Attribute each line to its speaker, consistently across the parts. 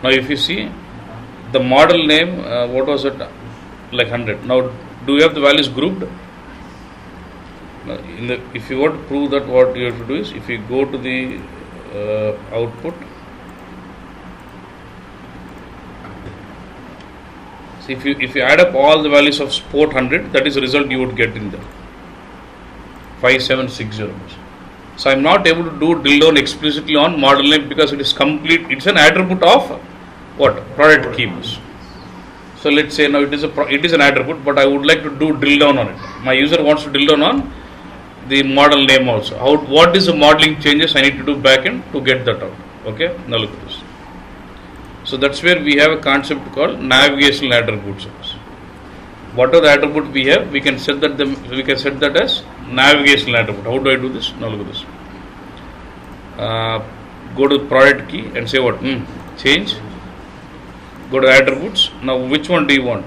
Speaker 1: Now if you see the model name, what was it, like 100. Now do you have the values grouped? If you want to prove that, what you have to do is, if you go to the output, so if you add up all the values of port 100, that is the result you would get in there, 5760. So I am not able to do drill down explicitly on model name because it is complete. It's an attribute of what? Product keys. So let's say now it is an attribute, but I would like to do drill down on it. My user wants to drill down on the model name also. What is the modeling changes I need to do backend to get that out? Okay, now look at this. So that's where we have a concept called navigational attributes. Whatever the attribute we have, we can set that as navigational attribute. How do I do this? Now look at this. Go to product key and say what? Change. Go to attributes. Now which one do you want?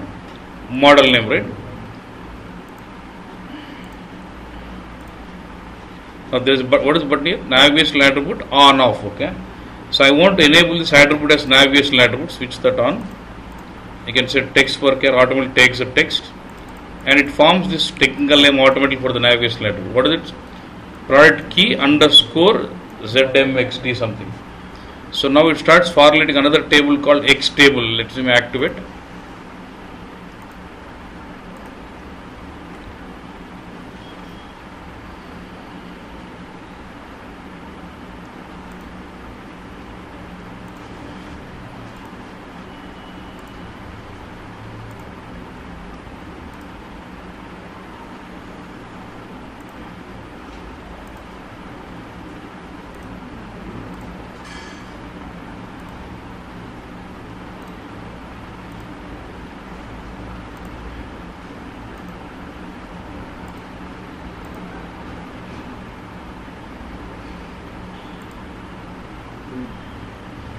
Speaker 1: Model name, right? Now what is the button here? Navigational attribute on off. Okay. So I want to enable this attribute as navigational attribute. Switch that on. You can say text work here automatically takes the text, and it forms this technical name automatically for the navigational attribute. What is it? Product key underscore ZMXD something. So now it starts formulating another table called X table. Let me activate.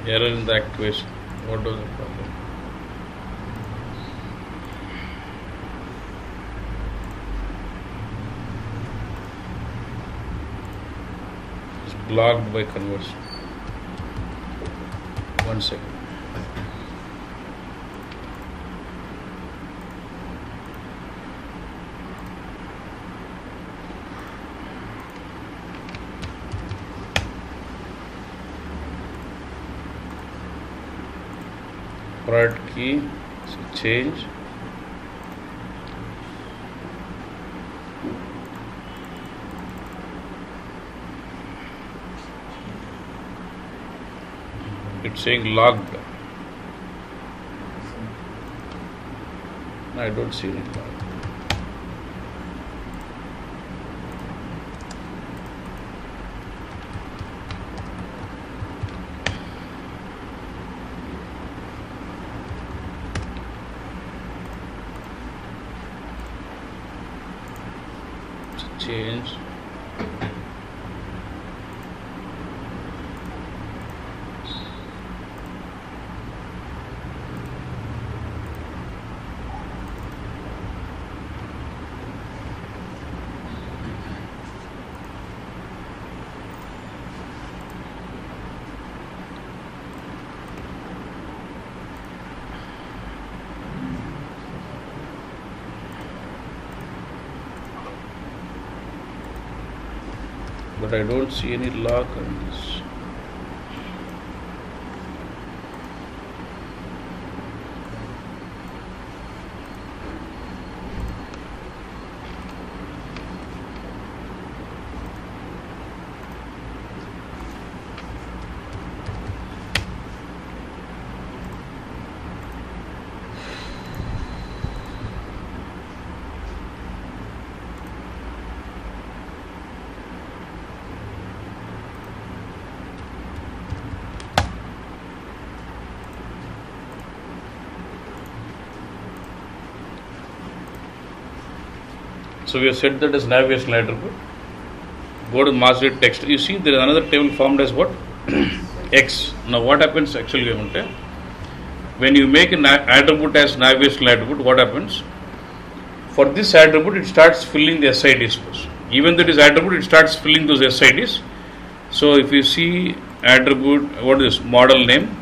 Speaker 1: Error in the activation. What was the problem? It's blocked by conversion. 1 second. Product key, so change. It's saying logged. I don't see any log. Change. But I don't see any lock on this. So we have set that as navigational attribute. Go to master text. You see there is another table formed as what? X. Now what happens actually? When you make an attribute as navigational attribute, what happens? For this attribute, it starts filling the SIDs first. Even though it is attribute, it starts filling those SIDs. So if you see attribute, what is this? Model name.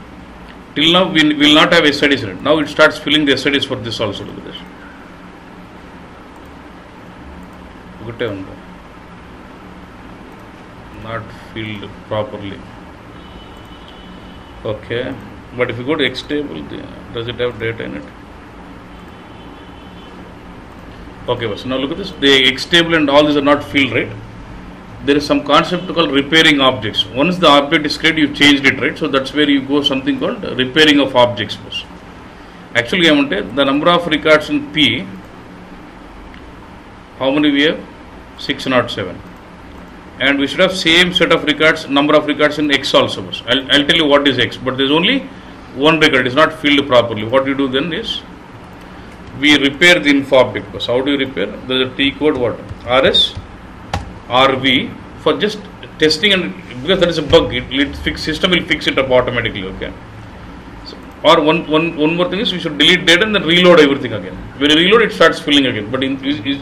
Speaker 1: till now we will not have SIDs in it. Now it starts filling the SIDs for this also. Look at this. Not filled properly. Okay, but if you go to X table, does it have data in it? Okay, so now look at this. The X table and all these are not filled, right? There is some concept called repairing objects. Once the object is created, you changed it, right? So that's where you go something called repairing of objects. Actually, the number of records in P, how many we have? 607. And we should have same set of records, number of records in X also. I'll tell you what is X, but there is only one record. It is not filled properly. What you do then is, we repair the info object. So how do you repair? There is a T code, what? RS, RV, for just testing, and because that is a bug, system will fix it up automatically. Okay. So, or one more thing is, we should delete data and then reload everything again. When you reload, it starts filling again. But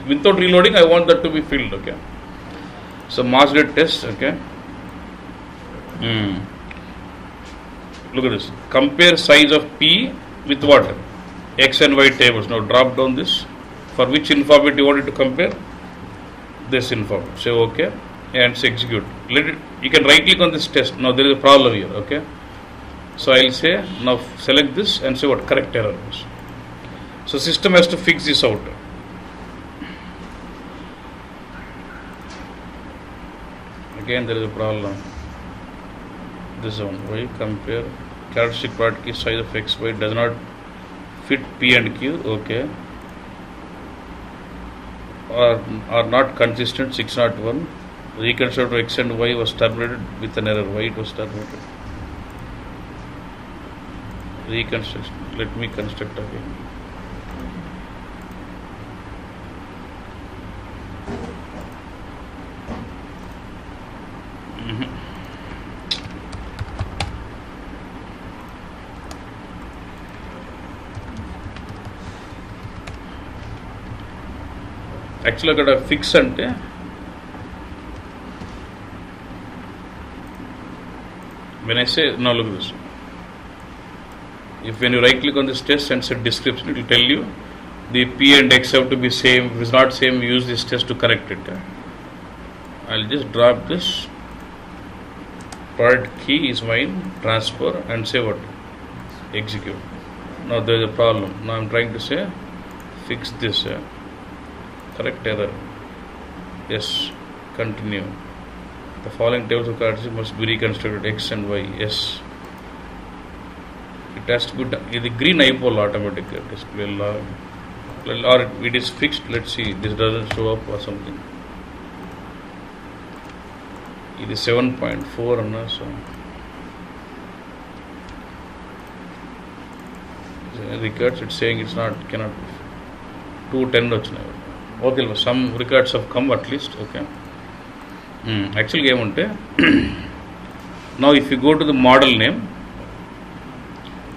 Speaker 1: without reloading, I want that to be filled. Okay. So mass data test. Okay. Look at this. Compare size of P with what? X and Y tables. Now drop down this. For which info bit you wanted to compare? This info. Say OK and say execute. You can right click on this test. Now there is a problem here. Okay. So I'll say now select this and say what? Correct error. So system has to fix this out. Again there is a problem. This one. Y compare characteristic product key size of X, Y does not fit P and Q. Okay. Are not consistent. 601. Reconstruct X and Y was terminated with an error. Why it was terminated? Reconstruction. Let me construct again. Actually, I got a fix ante when I say, now look at this. If when you right click on this test and set description, it will tell you the P and X have to be same. If it's not same, use this test to correct it. I'll just drop this. Product key is mine, transfer, and say what? Execute. Now there is a problem. Now I'm trying to say fix this. Correct error. Yes. Continue. The following tables of cards must be reconstructed. X and Y. Yes. It has to be done. The green eyeball automatic display log. Or it is fixed. Let's see. This doesn't show up or something. It is 7.4. So records. It's saying it's not. Cannot. 210. Okay, some records have come at least. Okay. Actually, now if you go to the model name,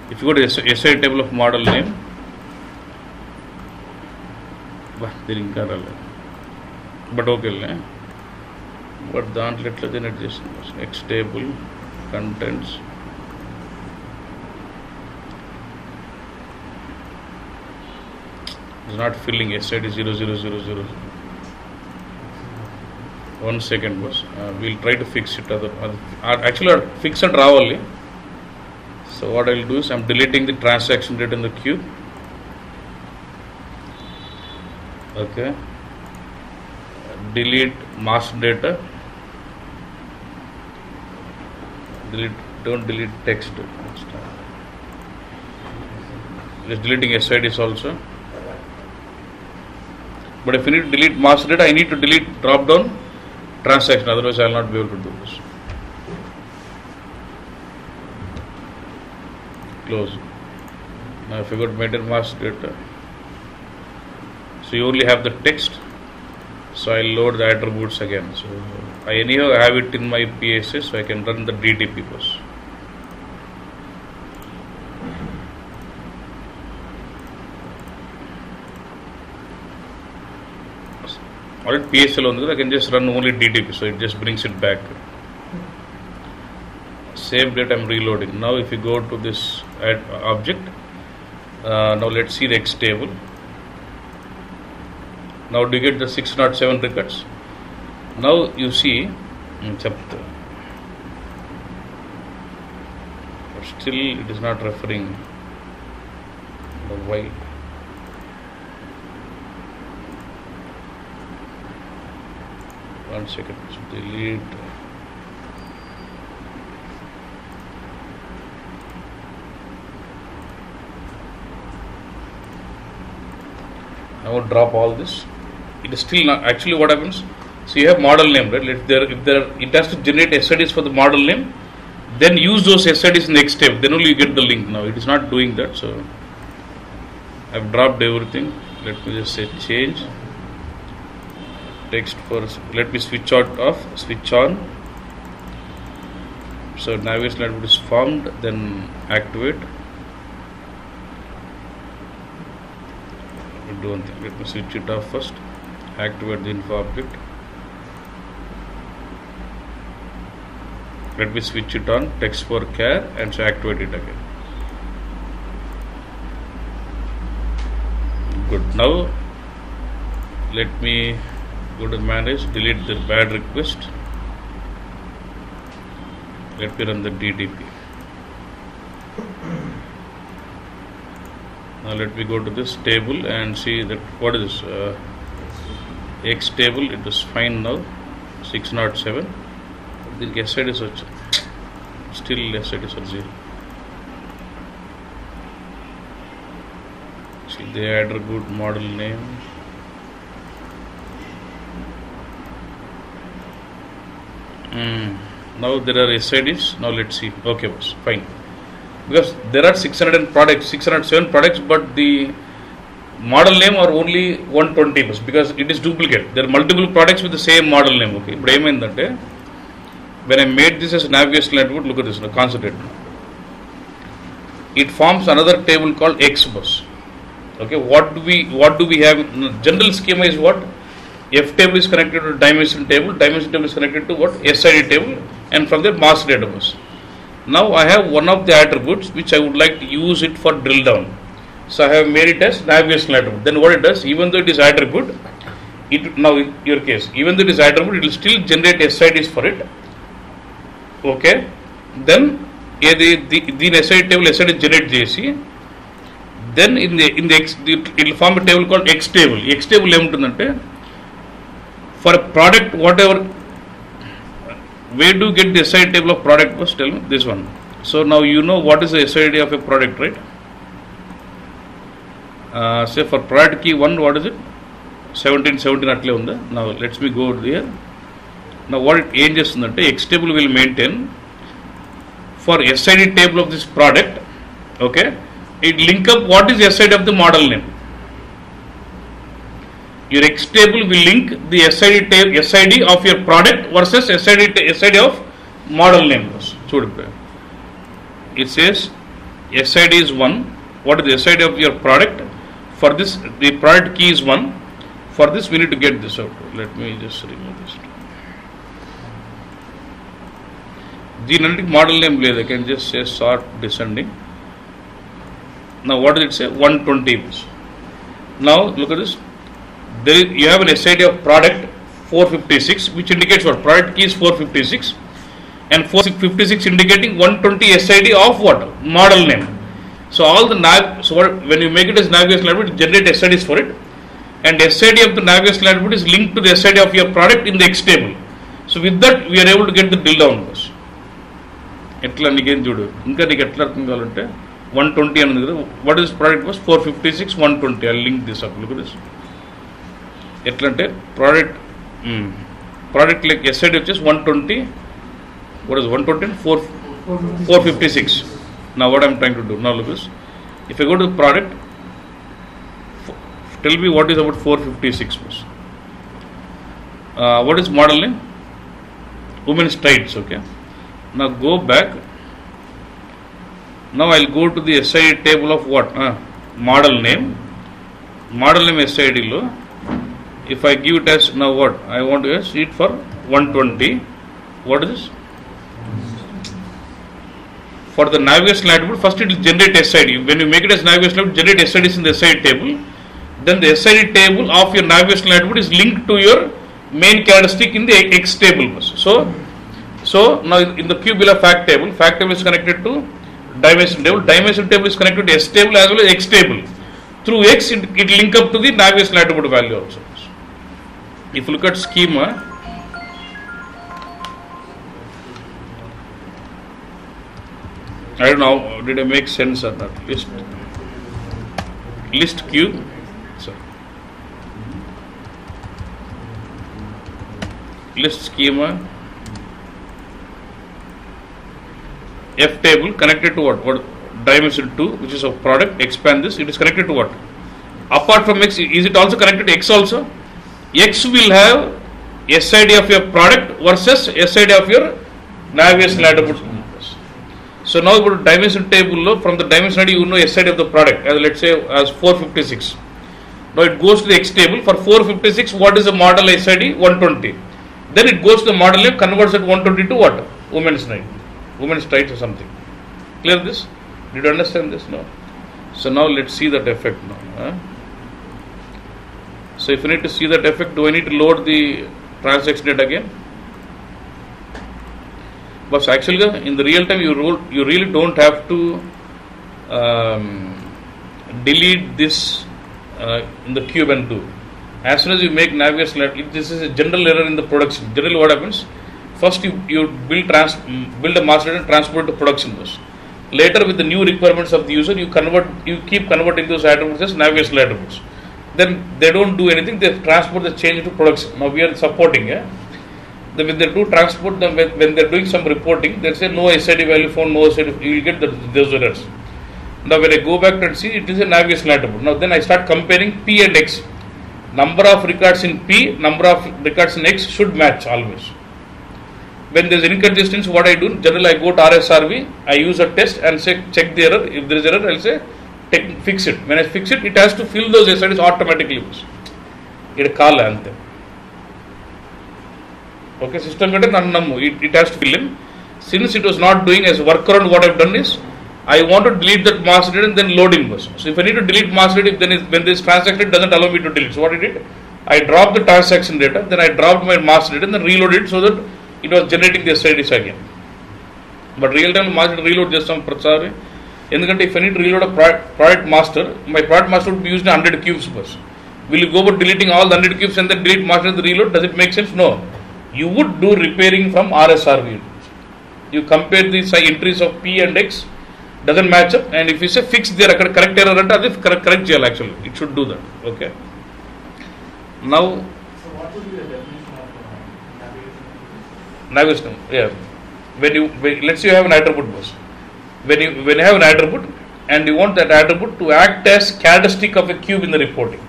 Speaker 1: if you go to the SI table of model name, but okay, but then adjust X table contents. It's not filling. SID 0000. 1 second, boss. We'll try to fix it. Actually, fix and raw only. So what I'll do is I'm deleting the transaction data in the queue. Okay. Delete master data. Don't delete text. Just deleting SIDs also. But if you need to delete master data, I need to delete drop down transaction, otherwise I will not be able to do this. Close. Now if you go to maintain master data, so you only have the text, so I will load the attributes again. So I anyhow have it in my PSA, so I can run the DTP bus. Alright, PSL on I can just run only DTP, so it just brings it back. same date I'm reloading. Now if you go to this add object, now let's see the X table. Now do you get the 607 records? Now you see, but still it is not referring the Y. One second, delete. I will drop all this. It is still not actually what happens. So you have model name, right? If there it has to generate SIDs for the model name, then use those SIDs in the next step. Then only you get the link. Now it is not doing that. So I've dropped everything. Let me just say change text first. Let me switch out off, switch on. So navigation attribute is formed, then activate. Do one thing. Let me switch it off first. Activate the info object. Let me switch it on. Text for char, and so activate it again. Good. Now let me go to manage. Delete the bad request. Let me run the DDP. Now let me go to this table and see that what is this X table. It is fine now. 607. The SID is still SID is 0. See the attribute model name. Now there are SIDs. Now let's see. Okay, boss. Fine. Because there are 607 products, but the model name are only 120 because it is duplicate. There are multiple products with the same model name. Okay, but when I made this as a navigational attribute, look at this. Now concentrate. It forms another table called X bus. Okay, what do we have? General schema is what? F table is connected to dimension table. Dimension table is connected to what? SID table, and from there master data bus. Now I have one of the attributes which I would like to use it for drill down. So I have made it as navigational attribute. Then what it does, even though it is attribute, now in your case, even though it is attribute, it will still generate SIDs for it. Okay. Then the SID table SID generate JC. Then it will form a table called X table. X table for a product whatever. Where do you get the SID table of product? First tell me this one. So now you know what is the SID of a product, right? Say for product key 1, what is it? 1717 now let me go there. Now what it changes in the X table will maintain for SID table of this product. Okay, it link up what is SID of the model name. Your X table will link the SID of your product versus SID of model name. It says SID is 1. What is the SID of your product? For this, the product key is 1. For this, we need to get this out. Let me just remove this. The analytic model name, I can just say sort descending. Now, what does it say? 120. Now, look at this. You have an SID of product 456, which indicates what? Product key is 456, and 456 indicating 120 SID of what? Model name. So all the when you make it as navigational attribute, generate SIDs for it, and SID of the navigational attribute is linked to the SID of your product in the X table. So with that, we are able to get the drill down bus. Etla again judu. Inka nik etla artham kavalante 120 anadu. What is product was 456 120. I'll link this up. Look at this. Etlante product like SID which is 120. What is 120? 456. Now what I'm trying to do. Now look at this. If I go to the product, tell me what is about 456. What is model name? Women's tights. Okay. Now go back. Now I'll go to the SID table of what? Model name. Model name SID lo. If I give it as now what? I want to see it for 120. What is this? for the navigational attribute, first it will generate SID. When you make it as navigational attribute, generate SIDs in the SID table. Then the SID table of your navigational attribute is linked to your main characteristic in the X table. So now in the cube we'll have fact table. Fact table is connected to dimension table. Dimension table is connected to S table as well as X table. Through X, it link up to the navigational attribute value also. If you look at schema, I don't know, did I make sense or not? List cube. Sorry. List schema. F table connected to what? Dimension 2, which is a product. Expand this. It is connected to what? Apart from X, is it also connected to X also? X will have SID of your product versus SID of your navigational attribute. So now go to dimension table. From the dimension ID, you know SID of the product. As let's say as 456. Now it goes to the X table. For 456, what is the model SID? 120. Then it goes to the model name, converts it 120 to what? Women's name. Women's rights or something. Clear this? Did you understand this? No. So now let's see that effect now. So if you need to see that effect, do I need to load the transaction data again? But actually in the real time you really don't have to delete this in the cube and do. As soon as you make navigation, this is a general error in the production. Generally what happens? First you build a master data and transport to production bus. Later with the new requirements of the user, you keep converting those attributes as navigational attributes. Then they don't do anything, they transport the change to production. Now we are supporting, when they do transport them, when they're doing some reporting, they say no SID value found, no SID, you will get those errors. Now when I go back and see, it is a navigational attribute. Now then I start comparing P and X. Number of records in P, number of records in X should match always. When there is inconsistency, what I do, generally I go to RSRV, I use a test and say check the error. If there is error, I'll say fix it. When I fix it, it has to fill those SIDs automatically. It call ante. Okay, system it has to fill in. Since it was not doing as workaround, what I've done is I want to delete that master data and then loading bus. So if I need to delete master data, then when this transaction doesn't allow me to delete. So what I did, I dropped the transaction data, then I dropped my master data and then reloaded it so that it was generating the SIDs again. But real time master reload just some prachar. If I need to reload a product master, my product master would be used in 100 cubes bus. Will you go about deleting all the 100 cubes and then delete master and reload? Does it make sense? No. You would do repairing from RSRV. You compare these entries of P and X, doesn't match up, and if you say fix there, correct error, correct jail actually. It should do that. Okay. Now,
Speaker 2: so what would be the definition of
Speaker 1: navigation? Yeah. Let's say you have an attribute bus. When you have an attribute and you want that attribute to act as characteristic of a cube in the reporting.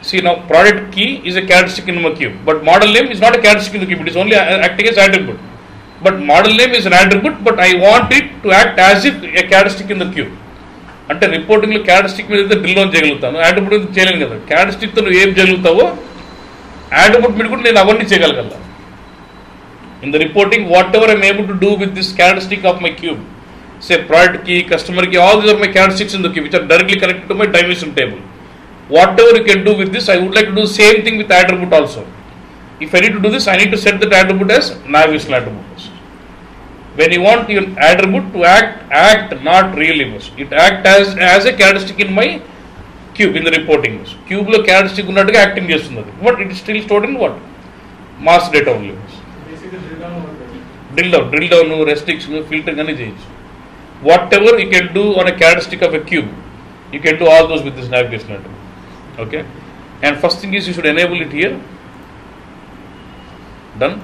Speaker 1: See now, product key is a characteristic in a cube, but model name is not a characteristic in the cube. It is only acting as attribute. But model name is an attribute, but I want it to act as if a characteristic in the cube. అంటే reporting లో characteristic మీద drill on చేయగలుగుతాను, attribute చేయలేను కదా. Characteristic తో నువ్వు ఏం చేయగలుగుతావో attribute మీద కూడా నేను అవన్నీ చేయగలగలను. In the reporting, whatever I am able to do with this characteristic of my cube, say product key, customer key, all these are my characteristics in the cube which are directly connected to my dimension table. Whatever you can do with this, I would like to do the same thing with attribute also. If I need to do this, I need to set that attribute as navigational attribute. When you want your attribute to act not really, it act as a characteristic in my cube in the reporting. Cube lo characteristic unnatuga acting chestunnadi, but it is still stored in what? Mass data only. Drill down, restriction, filtering ani cheyochu. Whatever you can do on a characteristic of a cube, you can do all those with this navigation attribute. Okay, and first thing is you should enable it here. Done.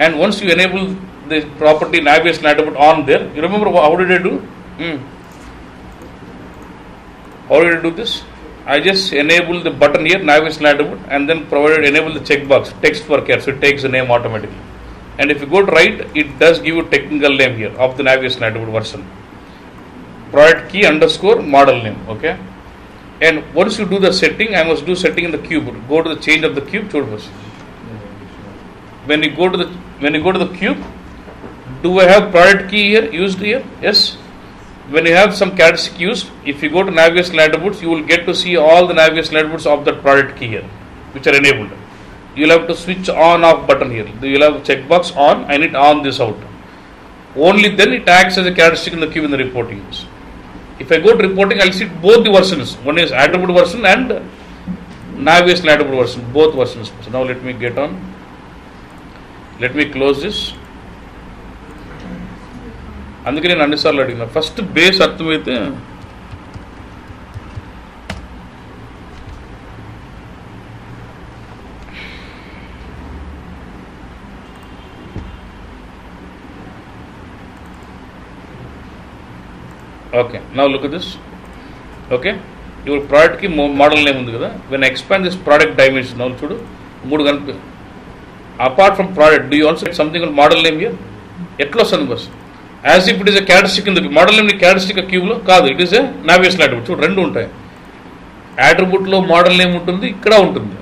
Speaker 1: And once you enable the property navigation attribute on there, you remember how did I do? How did I do this? I just enable the button here, navigation attribute, and then enable the checkbox, text for care, so it takes the name automatically. And if you go to right, it does give you technical name here of the navigation attribute version. Product key _ model name. Okay. And once you do the setting, I must do setting in the cube. Go to the change of the cube. When you go to the cube, Do I have product key here used here? Yes. When you have some characteristic used, if you go to navigational attributes, you will get to see all the navigational attributes of that product key here, which are enabled. You will have to switch on off button here. You will have checkbox on. I need on this out. Only then it acts as a characteristic in the queue in the reporting. If I go to reporting, I will see both the versions. One is attribute version and navigational attribute version. Both versions. So now let me get on. Let me close this. అందుకే నేను అన్నిసార్లు అడిగిన first base అర్థమైతే okay now look at this okay ఇప్పుడు ప్రోడక్ట్కి model name ఉంది కదా when expand this product dimension now చూడు 3 కనుక apart from product do you also something model name here ఎట్లా వస్తుంది but as if it is a characteristic in the model name characteristic క్యూబ్లో కాదు it is a navigation attribute చూడు రెండు ఉంటాయి అట్రిబ్యూట్లో model name ఉంటుంది ఇక్కడ ఉంటుంది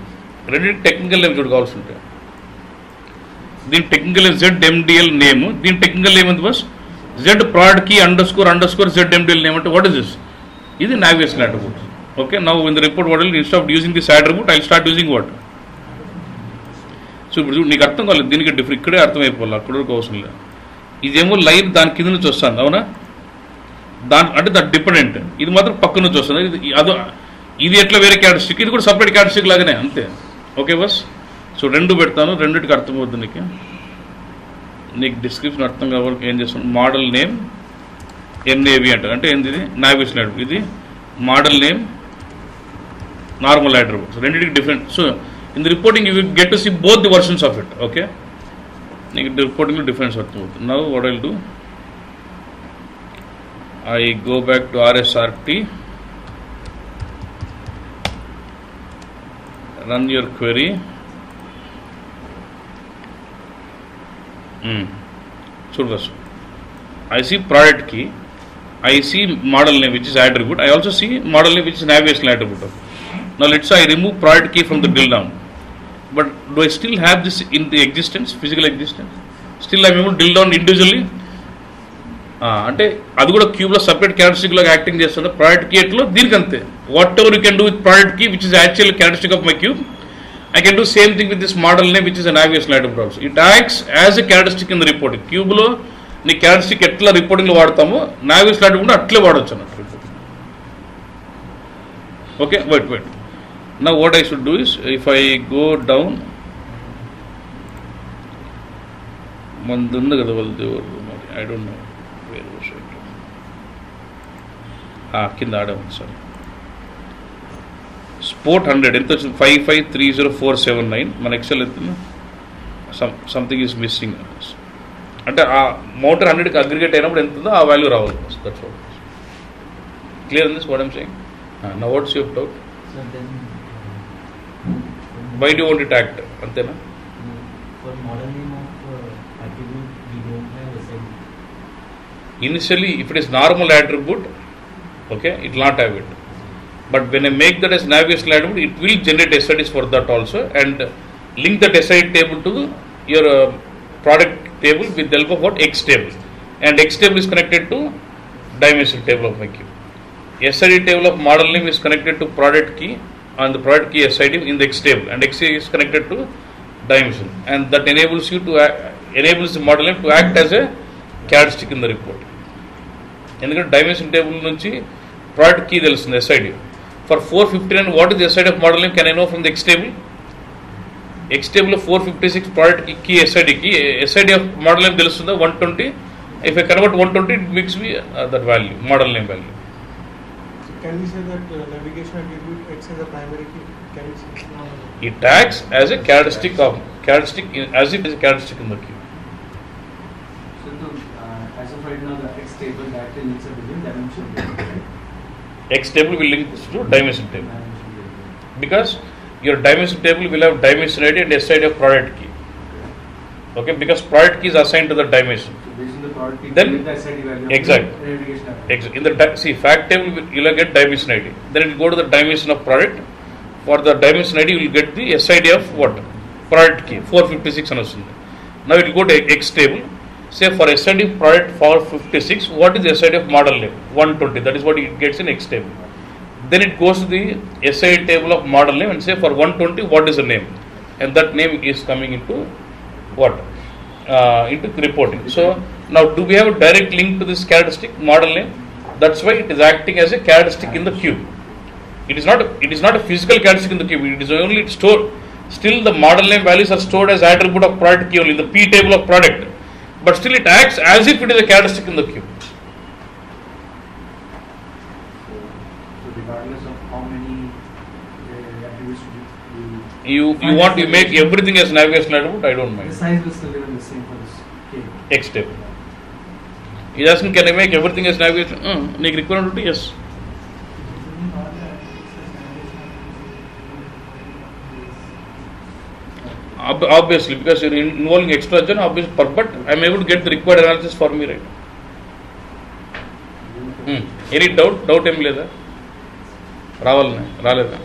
Speaker 1: రెండింటి టెక్నికల్ నేమ్ చూడు కావాల్సి ఉంటాయి దీని టెక్నికల్ ZMDL నేమ్ దీని టెక్నికల్ నేమ్ ఉంది బస్ Z product key __ ZMDL name అంటే వాట్ ఇస్ దిస్ ఇది navigation attribute okay now in the report what instead of using this attribute I start using what so ఇప్పుడు నీకు అర్థం కాలేదు దీనికి డిఫరెంట్ ఇక్కడే అర్థమైపోవాలి అక్కడ వరకు అవసరం లేదు ఇదేమో లైన్ దాని కింద నుంచి వస్తుంది అవునా దాని అంటే దాని డిపెండెంట్ ఇది మాత్రం పక్క నుంచి వస్తుంది ఇది ఎట్లా వేరే క్యారెక్టరిస్టిక్ ఇది కూడా సపరేట్ క్యారెక్టరిస్టిక్ లాగానే అంతే ఓకే బస్ సో రెండు పెడతాను రెండింటికి అర్థమవుతుంది నీకు డిస్క్రిప్షన్ అర్థం కావాలి ఏం చేస్తాను మోడల్ నేమ్ NAV అంటారు అంటే ఏంది ఇది నావిగేషన్ అట్రిబ్యూట్ ఇది మోడల్ నేమ్ నార్మల్ అట్రిబ్యూట్ రెండింటికి different so in the reporting you will get to see both the versions of it okay నీకు రిపోర్టింగ్లో డిఫరెన్స్ అర్థమవుతుంది now what I will do I go back to RSRT run your query చూడు బస్ I see product key, I see model name which is attribute, I also see model name which is navigational attribute. Now let's say I remove product key from the drill down, but do I still have this in the existence, physical existence? Still I am able to drill down individually? అంటే అది కూడా క్యూబ్లో separate characteristic లాగా acting చేస్తుంది product key ఎట్లో దీనికి అంతే whatever you can do with product key which is actual characteristic of my cube I can do same thing with this model name which is a navigation attribute also. It acts as a characteristic in the reporting. క్యూబ్లో నీ characteristic ఎట్లా రిపోర్టింగ్లో వాడతామో navigation attribute కూడా అట్లే వాడవచ్చు అన్నట్టు okay wait now what I should do is if I go down మనది ఉంది కదా వాళ్ళది మరి I don't know where was it కింద ఆడాము సారీ స్పోర్ట్ 100 ఎంత వచ్చింది 5530,479 మన ఎక్సెల్ ఎత్తున్నా సంథింగ్ ఈజ్ మిస్సింగ్ అంటే ఆ మోటార్ 100కి అగ్రిగేట్ అయినప్పుడు ఎంత ఉందో ఆ వాల్యూ రావాలి that's what clear in this what I'm saying now what's your doubt why do want it act అంతేనా initially if it is normal attribute okay it will not have it but when I make that as navigational attribute it will generate SIDs for that also and link that SID table to your product table with the help of what X table and X table is connected to dimension table of my queue. SID table of model name is connected to product key and the product key SID in the X table and X is connected to dimension and that enables you to enables the model name to act as a characteristic in the report. ఎందుకంటే dimension table నుంచి product key తెలుస్తుంది SID for 459 what is the SID of model name can I know from the X table X table లో 456 product key SID కి SID of model name తెలుస్తుందా 120 if I convert 120 it makes me that value model name value
Speaker 2: Can we say that navigation attribute acts as a primary key? Can we say
Speaker 1: it acts as a characteristic as if it is a characteristic in the queue.
Speaker 3: As of right now, the X table directly links up within dimension.
Speaker 1: X table will link to dimension table because your dimension table will have dimension ID and SID of product key. Okay, because product key is assigned to the dimension.
Speaker 3: So based on the product key,
Speaker 1: Then
Speaker 3: the SID value.
Speaker 1: Exactly. In the fact table, you will get dimension ID. Then it will go to the dimension of product. For the dimension ID, you will get the SID of what? Product key 456 and now it will go to X table. say for SID product for 56, what is the SID of model name? 120, that is what it gets in X table. Then it goes to the SID table of model name and say for 120 what is the name, and that name is coming into what? Into reporting. So now do we have a direct link to this characteristic model name? That's why it is acting as a characteristic in the cube. It is not a physical characteristic in the cube. It is only stored. Still the model name values are stored as attribute of product key only in the P table of product, but still it acts as if it is a characteristic in the cube.
Speaker 3: So regardless of how many attributes you
Speaker 1: want to make everything as navigational attribute, I don't
Speaker 3: the
Speaker 1: mind.
Speaker 3: size will still remain the same for this table.
Speaker 1: X table. He is asking, can I make everything as navigation? Need requirement to yes. Obviously, because you are involving extraction, obviously, but I am able to get the required analysis for me, right? Any doubt? Doubt em leda? Ravalna? Raleda?